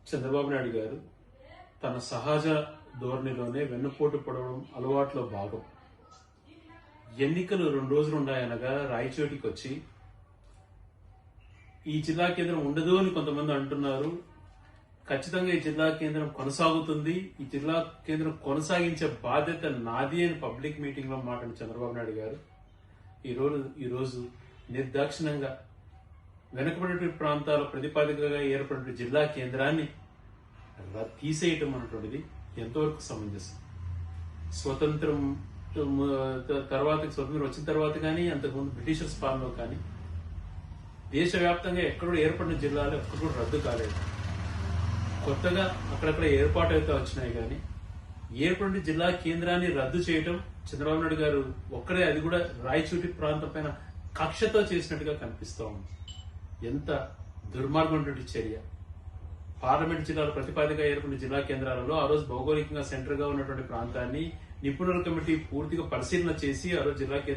చంద్రబాబు నాయుడు గారు తన సహజ ధోరణిలోనే వెన్నుపోటు పొడవడం అలవాట్లో భాగం. ఎన్నికలు 2 రోజులు ఉన్నాయనగా రాయచోటికి వచ్చి ఈ జిల్లా కేంద్రం ఉండదు అని కొంతమంది అంటున్నారు. ఖచ్చితంగా ఈ జిల్లా కేంద్రం కొనసాగుతుంది, ఈ జిల్లా కేంద్రం కొనసాగించే బాధ్యత నాది అని పబ్లిక్ మీటింగ్ లో మాట్లాడిన చంద్రబాబు నాయుడు గారు ఈరోజు నిర్దాక్షిణ్యంగా వెనుకబడిన ప్రాంతాల ప్రతిపాదికగా ఏర్పడిన జిల్లా కేంద్రాన్ని తీసేయటం అన్నటువంటిది ఎంతవరకు సమంజసం? స్వతంత్రం వచ్చిన తర్వాత కానీ, అంతకుముందు బ్రిటిషర్స్ పాలనలో కానీ దేశవ్యాప్తంగా ఎక్కడ ఏర్పడిన జిల్లాలు ఎక్కడ కూడా రద్దు కాలేదు. కొత్తగా అక్కడక్కడ ఏర్పాటు అయితే వచ్చినాయి కానీ ఏర్పడిన జిల్లా కేంద్రాన్ని రద్దు చేయటం చంద్రబాబు నాయుడు గారు ఒక్కడే, అది కూడా రాయచోటి ప్రాంతం పైన కక్షతో చేసినట్టుగా కనిపిస్తూ ఉంది. ఎంత దుర్మార్గమైనటువంటి చర్య! పార్లమెంట్ జిల్లాల ప్రతిపాదిక ఏర్పడిన జిల్లా కేంద్రాలలో ఆ రోజు భౌగోళికంగా సెంటర్ గా ఉన్నటువంటి ప్రాంతాన్ని నిపుణుల కమిటీ పూర్తిగా పరిశీలన చేసి ఆ రోజు జిల్లా కేంద్రం